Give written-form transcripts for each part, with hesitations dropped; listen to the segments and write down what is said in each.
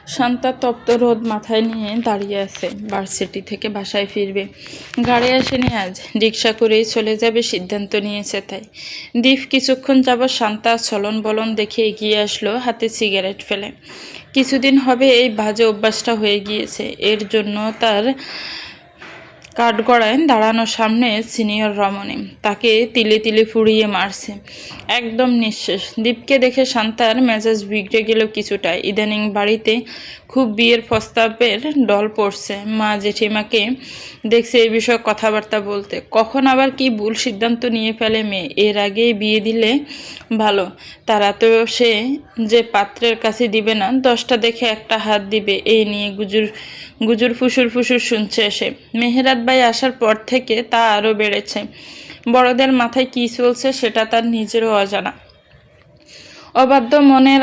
শান্তা তপ্ত রোদ মাথায় নিয়ে দাঁড়িয়ে আছে। ভার্সিটি থেকে বাসায় ফিরবে, গাড়ি আসেনি আজ, রিক্সা করেই চলে যাবে সিদ্ধান্ত নিয়েছে তাই। দীপ কিছুক্ষণ যাবৎ শান্তা চলন বলন দেখে এগিয়ে আসলো হাতে সিগারেট ফেলে। কিছুদিন হবে এই বাজে অভ্যাসটা হয়ে গিয়েছে। এর জন্য তার কাঠগড়ায় দাঁড়ানো সামনে সিনিয়র রমণী তাকে তিলে তিলে ফুড়িয়ে মারছে, একদম নিঃশেষ। দীপকে দেখে শান্তার মেজাজ বিগড়ে গেল কিছুটা। ইদানিং বাড়িতে খুব বিয়ের প্রস্তাবের ডল পড়ছে। মা জেঠিমাকে দেখছে এই বিষয়ে কথাবার্তা বলতে। কখন আবার কি ভুল সিদ্ধান্ত নিয়ে ফেলে মেয়ে। এর আগেই বিয়ে দিলে ভালো, তারা তো সে যে পাত্রের কাছে দিবে না, 10টা দেখে একটা হাত দিবে, এই নিয়ে গুজুর গুজুর ফুসুর ফুসুর শুনছে সে। মেহেরাত ভাই আসার পর থেকে তা আরও বেড়েছে। বড়দের মাথায় কী চলছে সেটা তার নিজেরও অজানা। অবাধ্য মনের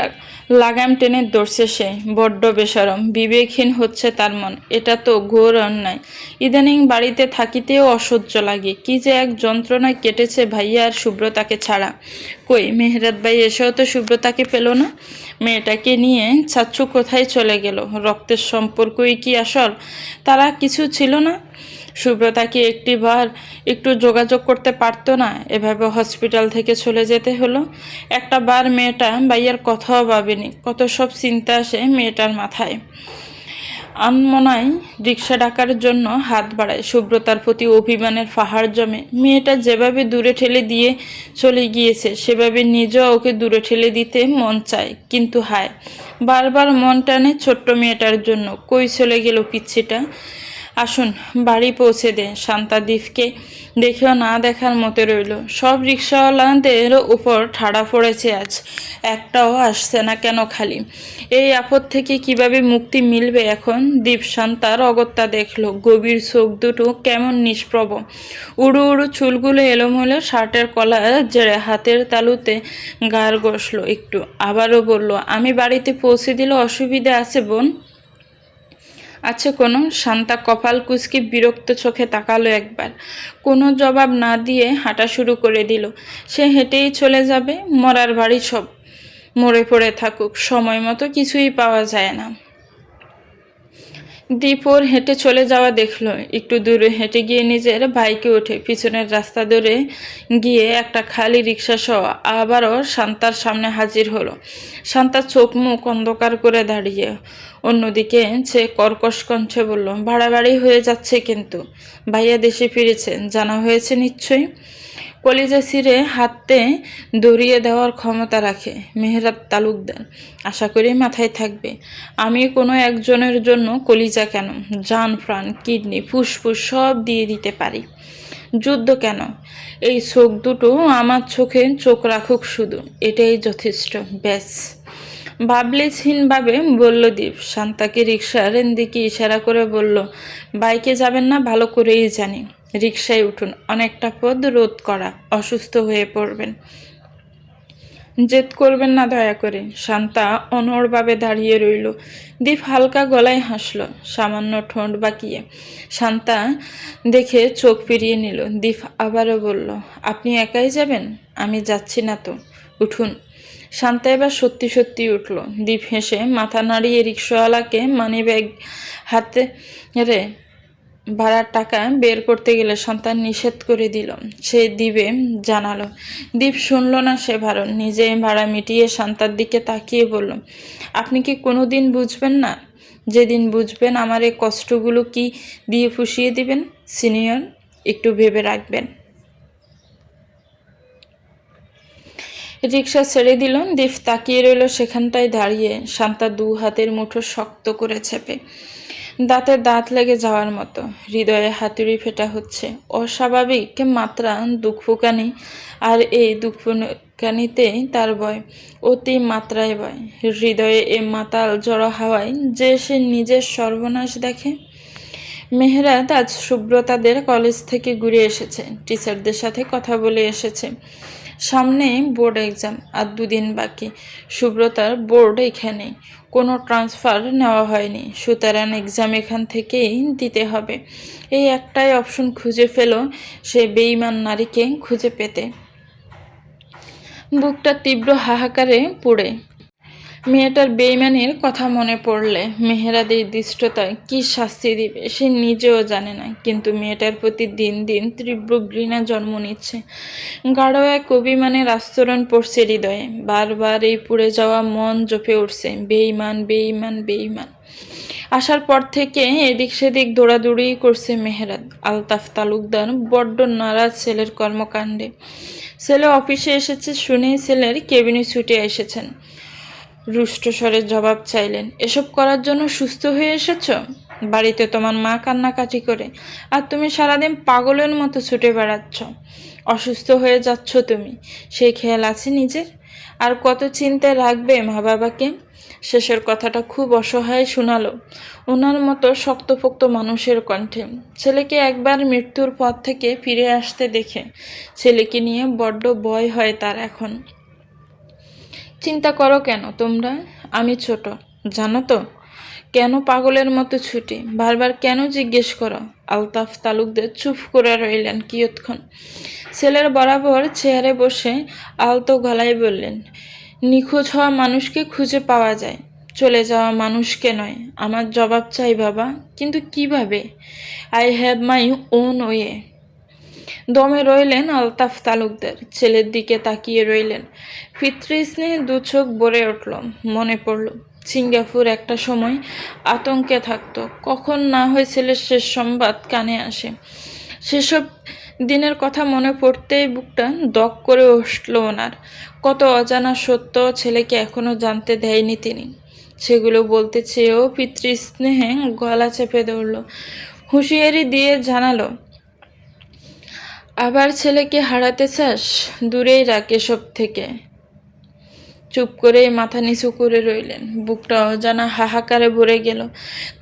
লাগাম টেনে ধরছে সে। বড্ড বেশরম, বিবেকহীন হচ্ছে তার মন। এটা তো ঘোর অন্যায়। ইদানিং বাড়িতে থাকিতেও অসহ্য লাগে। কি যে এক যন্ত্রণায় কেটেছে ভাইয়া আর সুব্রতাকে ছাড়া। কই মেহেরাত ভাই এসেও তো সুব্রতাকে পেল না। মেয়েটাকে নিয়ে চাচ্ছু কোথায় চলে গেল? রক্তের সম্পর্কই কি আসল? তারা কিছু ছিল না? সুব্রতাকে একটু যোগাযোগ করতে পারতো না? এভাবে হসপিটাল থেকে চলে যেতে হলো। একটা বার মেয়েটা ভাইয়ার কথাও ভাবেনি। কত সব চিন্তা আসে মেয়েটার মাথায়। আনমনায় রিক্সা ডাকার জন্য হাত বাড়ায়। সুব্রতার প্রতি অভিমানের পাহাড় জমে। মেয়েটা যেভাবে দূরে ঠেলে দিয়ে চলে গিয়েছে সেভাবে নিজেও ওকে দূরে ঠেলে দিতে মন চায়, কিন্তু হায়, বারবার মন টানে ছোট্ট মেয়েটার জন্য। কই চলে গেল পিচ্ছিটা? আসুন বাড়ি পৌঁছে দে। শান্তা দীপকে দেখেও না দেখার মতো রইল। সব রিক্সাওয়ালাদের উপর ঠাড়া পড়েছে আজ, একটাও আসছে না কেন খালি? এই আপদ থেকে কিভাবে মুক্তি মিলবে এখন? দীপ শান্তার অগত্যা দেখল। গভীর চোখ দুটো কেমন নিষ্প্রভ। উড়ু উড়ু চুলগুলো এলোমেলো, শার্টের কলার জেড়ে হাতের তালুতে গাড় ঘষল একটু। আবারও বলল, আমি বাড়িতে পৌঁছে দিলে অসুবিধা আছে বোন? আছে কোনো? শান্তা কপাল কুঁচকে বিরক্ত চোখে তাকালো একবার। কোনো জবাব না দিয়ে হাঁটা শুরু করে দিল। সে হেঁটেই চলে যাবে। মরার বাড়ি সব মরে পড়ে থাকুক, সময় মতো কিছুই পাওয়া যায় না। দীপ ওর হেঁটে চলে যাওয়া দেখলো। একটু দূরে হেঁটে গিয়ে নিজের বাইকে উঠে পিছনের রাস্তা ধরে গিয়ে একটা খালি রিক্সা সহ আবারও শান্তার সামনে হাজির হলো। শান্তার চোখ মুখ অন্ধকার করে দাঁড়িয়ে অন্যদিকে সে কর্কশ কণ্ঠে বলল, বাড়াবাড়ি হয়ে যাচ্ছে কিন্তু। ভাইয়া দেশে ফিরেছেন জানা হয়েছে নিশ্চয়ই? কলিজা ছিঁড়ে হাতে ধরিয়ে দেওয়ার ক্ষমতা রাখে মেহেরাত তালুকদার। আশা করি মাথায় থাকবে। আমি কোনো একজনের জন্য কলিজা কেন, জান প্রাণ কিডনি ফুসফুস সব দিয়ে দিতে পারি। যুদ্ধ কেন? এই চোখ দুটো আমার চোখে চোখ রাখুক শুধু, এটাই যথেষ্ট। ব্যাস। ভাবলেছহীনভাবে বলল দীপ। শান্তাকে রিক্সার দিকে ইশারা করে বলল, বাইকে যাবেন না ভালো করেই জানি। রিক্সায় উঠুন, অনেকটা পথ রোধ করা, অসুস্থ হয়ে পড়বেন। জেদ করবেন না দয়া করে। শান্তা অনড়ভাবে দাঁড়িয়ে রইল। দীপ হালকা গলায় হাসল, সামান্য ঠোঁট বাঁকিয়ে। শান্তা দেখে চোখ ফিরিয়ে নিল। দীপ আবারও বলল, আপনি একাই যাবেন? আমি যাচ্ছি না তো, উঠুন। শান্তা এবার সত্যি সত্যি উঠল। দীপ হেসে মাথা নাড়িয়ে রিক্সাওয়ালাকে মানিব্যাগ হাতে রে ভাড়ার টাকা বের করতে গেলে সন্তান নিষেধ করে দিল। সে দিবে জানালো। দীপ শুনল না সে ভাড়া, নিজে ভাড়া মিটিয়ে শান্তার দিকে তাকিয়ে বলল, আপনি কি কোনো দিন বুঝবেন না? যেদিন বুঝবেন আমার এই কষ্টগুলো কি দিয়ে ফুসিয়ে দিবেন? সিনিয়র, একটু ভেবে রাখবেন। রিক্সা ছেড়ে দিল। দীপ তাকিয়ে রইল সেখানটায় দাঁড়িয়ে। শান্তা 2 হাতের মুঠো শক্ত করে চেপে, দাঁতে দাঁত লেগে যাওয়ার মতো। হৃদয়ে হাতুড়ি ফেটা হচ্ছে। অস্বাভাবিক মাত্রা দুঃখফুকানি, আর এই দুঃখফুকানিতেই তার ভয়, অতি মাত্রায় ভয়। হৃদয়ে এ মাতাল জড়ো হাওয়ায় যে সে নিজের সর্বনাশ দেখে। মেহেরাত আজ সুব্রতাদের কলেজ থেকে ঘুরে এসেছে, টিচারদের সাথে কথা বলে এসেছে। সামনে বোর্ড এক্সাম, আর 2 দিন বাকি। সুব্রতার বোর্ড এখানেই, কোনো ট্রান্সফার নেওয়া হয়নি, সুতরাং এক্সাম এখান থেকেই দিতে হবে। এই একটাই অপশন খুঁজে ফেলো সে বেঈমান নারীকে খুঁজে পেতে। বুকটা তীব্র হাহাকারে পুড়ে মেয়েটার বেইমানির কথা মনে পড়লে মেহেরাদের দৃষ্টতায় কি শাস্তি দিবে সে নিজেও জানে না, কিন্তু মেয়েটার প্রতি দিন দিন তীব্র ঘৃণা জন্ম নিচ্ছে। গাঢ় এক অভিমানের আস্তরণ পড়ছে হৃদয়ে, বারবার এই পুড়ে যাওয়া মন জপে উঠছে, বেইমান বেইমান বেইমান। আসার পর থেকে এদিক সেদিক দৌড়াদৌড়ি করছে মেহেরাদ। আলতাফ তালুকদার বড্ড নারাজ ছেলের কর্মকাণ্ডে। ছেলে অফিসে এসেছে শুনেই ছেলের কেবিনে ছুটে এসেছেন। রুষ্টস্বরে জবাব চাইলেন, এসব করার জন্য সুস্থ হয়ে এসেছ? বাড়িতে তোমার মা কান্নাকাটি করে, আর তুমি সারাদিন পাগলের মতো ছুটে বেড়াচ্ছ। অসুস্থ হয়ে যাচ্ছ তুমি, সেই খেয়াল আছে নিজের? আর কত চিন্তায় রাখবে মা বাবাকে? শেষের কথাটা খুব অসহায় শোনালো ওনার মতো শক্তপোক্ত মানুষের কণ্ঠে। ছেলেকে একবার মৃত্যুর পথ থেকে ফিরে আসতে দেখে ছেলেকে নিয়ে বড্ড ভয় হয় তার এখন। চিন্তা করো কেন তোমরা? আমি ছোট, জানো তো? কেন পাগলের মতো ছুটি? বারবার কেন জিজ্ঞেস করো? আলতাফ তালুকদার চুপ করে রইলেন কিয়ৎক্ষণ। ছেলের বরাবর চেয়ারে বসে আলতো গলায় বললেন, নিখোঁজ হওয়া মানুষকে খুঁজে পাওয়া যায়, চলে যাওয়া মানুষকে নয়। আমার জবাব চাই বাবা, কিন্তু কিভাবে? I have my own way. দমে রইলেন আলতাফ তালুকদার, ছেলের দিকে তাকিয়ে রইলেন। পিতৃস্নেহে দু চোখ ভরে উঠল। মনে পড়ল সিঙ্গাপুর একটা সময় আতঙ্কে থাকতো, কখন না হয় ছেলের শেষ সংবাদ কানে আসে। সেসব দিনের কথা মনে পড়তেই বুকটা দগ করে উঠল ওনার। কত অজানা সত্য ছেলেকে এখনো জানতে দেয়নি তিনি। সেগুলো বলতে চেয়েও পিতৃস্নেহে গলা চেপে ধরল। হুঁশিয়ারি দিয়ে জানালো, আবার ছেলেকে হারাতে চাস? দূরেই রাখ এসব থেকে। চুপ করে মাথা নিচু করে রইলেন। বুকটা অজানা হাহাকারে ভরে গেল।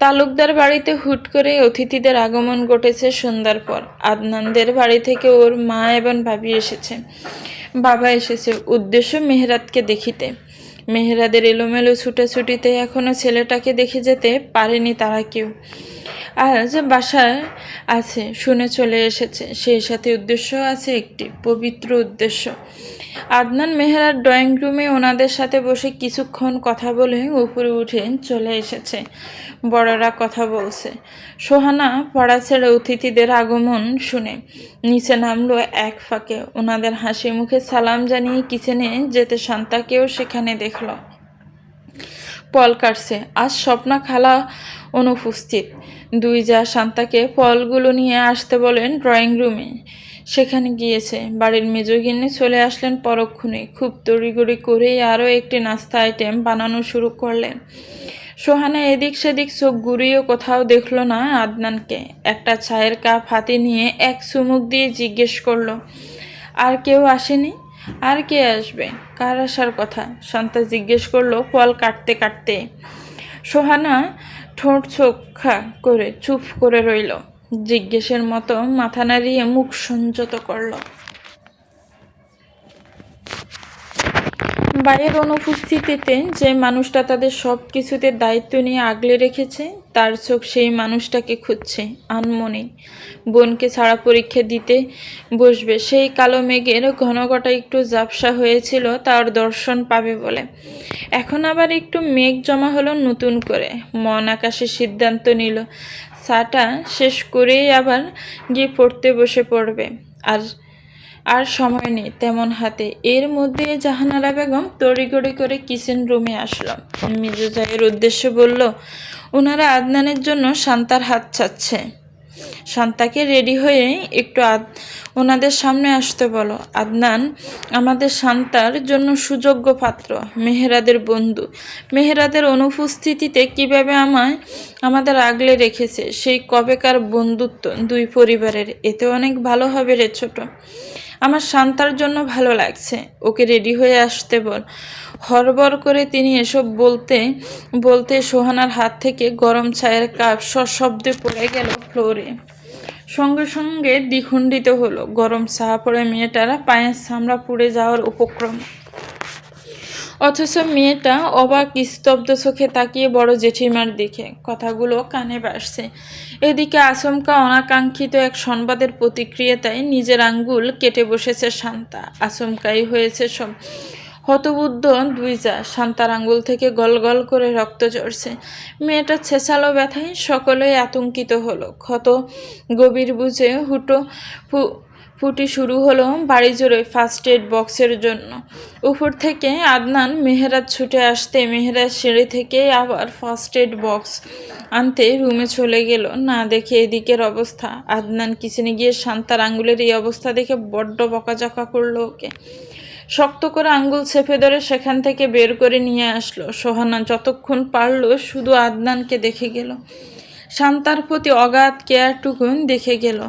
তালুকদার বাড়িতে হুট করে অতিথিদের আগমন ঘটেছে সন্ধ্যার পর। আদনানদের বাড়ি থেকে ওর মা এবং ভাবি এসেছে, বাবা এসেছে, উদ্দেশ্য মেহেরাদকে দেখিতে। মেহেরাদের এলোমেলো ছুটাছুটিতে এখনো ছেলেটাকে দেখে যেতে পারেনি তারা কেউ। আজ বাসায় আছে শুনে চলে এসেছে, সেই সাথে উদ্দেশ্য আছে, একটি পবিত্র উদ্দেশ্য। আদনান মেহেরার ড্রয়িং রুমে ওনাদের সাথে বসে কিছুক্ষণ কথা বলে উপরে উঠে চলে এসেছে। বড়রা কথা বলছে। সোহানা পড়া ছেড়ে অতিথিদের আগমন শুনে নিচে নামলো এক ফাঁকে। ওনাদের হাসি মুখে সালাম জানিয়ে কিচেনে যেতে শান্তাকেও সেখানে দেখল। ফল কাটছে। আজ স্বপ্না খালা অনুপস্থিত। দুই যা শান্তাকে ফলগুলো নিয়ে আসতে বলেন ড্রয়িং রুমে। সেখানে গিয়েছে। বাড়ির মেজগিন্নি চলে আসলেন পরক্ষণে। খুব তড়িঘড়ি করেই আরও একটি নাস্তা আইটেম বানানো শুরু করলেন। সোহানা এদিক সেদিক চোখ ঘুরিয়েও কোথাও দেখল না আদনানকে। একটা চায়ের কাপ হাতে নিয়ে এক চুমুক দিয়ে জিজ্ঞেস করলো, আর কেউ আসেনি? আর কে আসবে? কার আসার কথা? শান্তা জিজ্ঞেস করলো ফল কাটতে কাটতে। সোহানা ঠোঁট চোখা করে চুপ করে রইল। জিজ্ঞেসের মতো মাথা নাড়িয়ে মুখ সংযত করল। ভাইয়ের অনুপস্থিতিতে যে মানুষটা তাদের সব কিছুতে দায়িত্ব নিয়ে আগলে রেখেছে, তার চোখ সেই মানুষটাকে খুঁজছে। আনমনে বোনকে ছাড়া পরীক্ষা দিতে বসবে সেই কালো মেঘের ঘনঘটা একটু ঝাপসা হয়েছিল তার দর্শন পাবে বলে। এখন আবার একটু মেঘ জমা হলো নতুন করে। মন আকাশে সিদ্ধান্ত নিল চাটা শেষ করেই আবার গিয়ে পড়তে বসে পড়বে। আর সময় নেই তেমন হাতে। এর মধ্যে জাহানারা বেগম তড়িঘড়ি করে কিচেন রুমে আসলো। মির্জায়ের উদ্দেশ্যে বলল, ওনারা আদনানের জন্য শান্তার হাত চাচ্ছে। শান্তাকে রেডি হয়ে একটু ওনাদের সামনে আসতে বলো। আদনান আমাদের শান্তার জন্য সুযোগ্য পাত্র, মেহেরাদের বন্ধু। মেহেরাদের অনুপস্থিতিতে কিভাবে আমাদের আগলে রেখেছে, সেই কবেকার বন্ধুত্ব দুই পরিবারের। এতে অনেক ভালো হবে রে ছোট। আমার শান্তার জন্য ভালো লাগছে, ওকে রেডি হয়ে আসতে বল। হরবর করে তিনি এসব বলতে বলতে সোহানার হাত থেকে গরম চায়ের কাপ সশব্দে পড়ে গেল ফ্লোরে। সঙ্গে সঙ্গে দ্বিখণ্ডিত হলো। গরম চা পড়ে মেয়েটারা পায়ের চামড়া পুড়ে যাওয়ার উপক্রম। অথচ মেয়েটা অবাক স্তব্ধ চোখে তাকিয়ে বড় জেঠিমার দিকে। কথাগুলো কানে বাসছে। এদিকে আচমকা অনাকাঙ্ক্ষিত এক সংবাদের প্রতিক্রিয়ায় নিজের আঙ্গুল কেটে বসেছে শান্তা। আচমকাই হয়েছে সব। হতবুদ্ধ দুই যা। শান্তার আঙ্গুল থেকে গল গল করে রক্ত ঝরছে। মেয়েটা ছেঁচালো ব্যথায়। সকলেই আতঙ্কিত হলো। ক্ষত গভীর বুঝে ফুটি শুরু হলো বাড়ি জুড়ে ফার্স্ট এড বক্সের জন্য। উপর থেকে আদনান মেহেরাজ ছুটে আসতে মেহেরাজ সিঁড়ি থেকে আবার ফার্স্ট এড বক্স আনতে রুমে চলে গেল। না দেখে এদিকের অবস্থা। আদনান কিচেনে গিয়ে শান্তার আঙ্গুলের এই অবস্থা দেখে বড্ড বকাঝকা করলো ওকে। শক্ত করে আঙ্গুল চেপে ধরে সেখান থেকে বের করে নিয়ে আসলো। সোহানা যতক্ষণ পারল শুধু আদনানকে দেখে গেল। শান্তার প্রতি অগাধ কেয়ারটুকু দেখে গেল।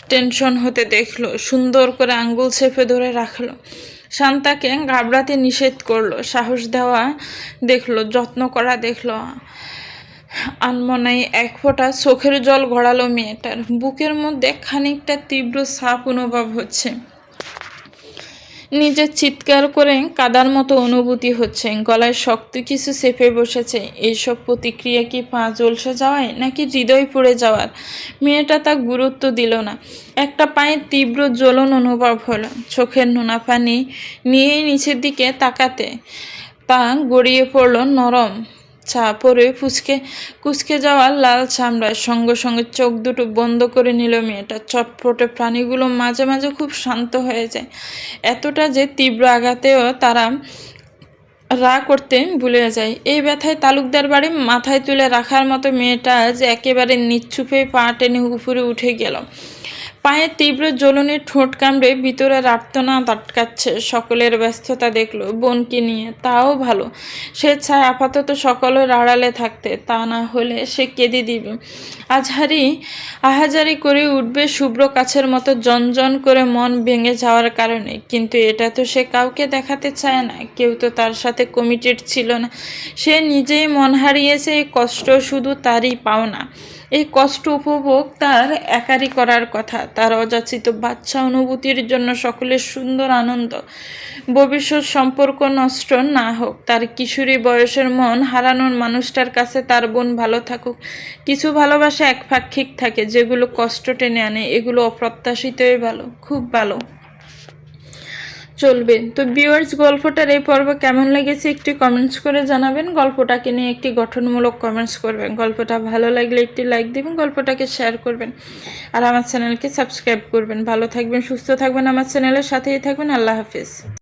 টেনশন হতে দেখলো। সুন্দর করে আঙ্গুল চেপে ধরে রাখলো। শান্তাকে ঘাবড়াতে নিষেধ করলো। সাহস দেওয়া দেখলো, যত্ন করা দেখলো। আনমনায় এক ফোঁটা চোখের জল গড়ালো মেয়েটার। বুকের মধ্যে খানিকটা তীব্র চাপ অনুভব হচ্ছে। নিজের চিৎকার করে কাদার মতো অনুভূতি হচ্ছে। গলায় শক্ত কিছু চেপে বসেছে। এইসব প্রতিক্রিয়া কি পা জলসে যাওয়ায় নাকি হৃদয় পড়ে যাওয়ার? মেয়েটা তা গুরুত্ব দিল না। একটা পায়ে তীব্র জ্বলন অনুভব হলো। চোখের নোনা পানি নিয়ে নিচের দিকে তাকাতে তা গড়িয়ে পড়ল নরম চা পরে কুচকে যাওয়া লাল চামড়ায়। সঙ্গে সঙ্গে চোখ দুটো বন্ধ করে নিল মেয়েটা। চটপটে প্রাণীগুলো মাঝে মাঝে খুব শান্ত হয়ে যায়। এতটা যে তীব্র আঘাতেও তারা রা করতে ভুলে যায়। এই ব্যথায় তালুকদার বাড়ি মাথায় তুলে রাখার মতো মেয়েটা যে একেবারে নিচ্ছুপে পা টেনে উপরে উঠে গেল। পায়ে তীব্র জ্বলনে ঠোঁট কামড়ে ভিতরে আর্তনাদ আটকাচ্ছে। সকলের ব্যস্ততা দেখলো বোনকে নিয়ে। তাও ভালো, সে চায় আপাতত সকলের আড়ালে থাকতে। তা না হলে সে কেঁদে দিবে। আহাজারি করে উঠবে শুভ্র কাছের মতো জনজন করে মন ভেঙে যাওয়ার কারণে। কিন্তু এটা তো সে কাউকে দেখাতে চায় না। কেউ তো তার সাথে কমিটেড ছিল না। সে নিজেই মন হারিয়েছে। এই কষ্ট শুধু তারই পাওনা। এই কষ্ট উপভোগ তার একারই করার কথা। তার অযাচিত বাচ্চা অনুভূতির জন্য সকলের সুন্দর আনন্দ। ভবিষ্যৎ সম্পর্ক নষ্ট না হোক। তার কিশোরী বয়সের মন হারানোর মানুষটার কাছে তার বোন ভালো থাকুক। কিছু ভালোবাসা একপাক্ষিক থাকে, যেগুলো কষ্ট টেনে আনে। এগুলো অপ্রত্যাশিতই ভালো, খুব ভালো চলবে। তো ভিউয়ার্স, গল্পটার এই পর্ব কেমন লেগেছে একটু কমেন্টস করে জানাবেন। গল্পটাকে নিয়ে একটি গঠনমূলক কমেন্টস করবেন। গল্পটা ভালো লাগলে একটি লাইক দেবেন, গল্পটাকে শেয়ার করবেন, আর আমার চ্যানেলকে সাবস্ক্রাইব করবেন। ভালো থাকবেন, সুস্থ থাকবেন, আমার চ্যানেলের সাথেই থাকবেন। আল্লাহ হাফিজ।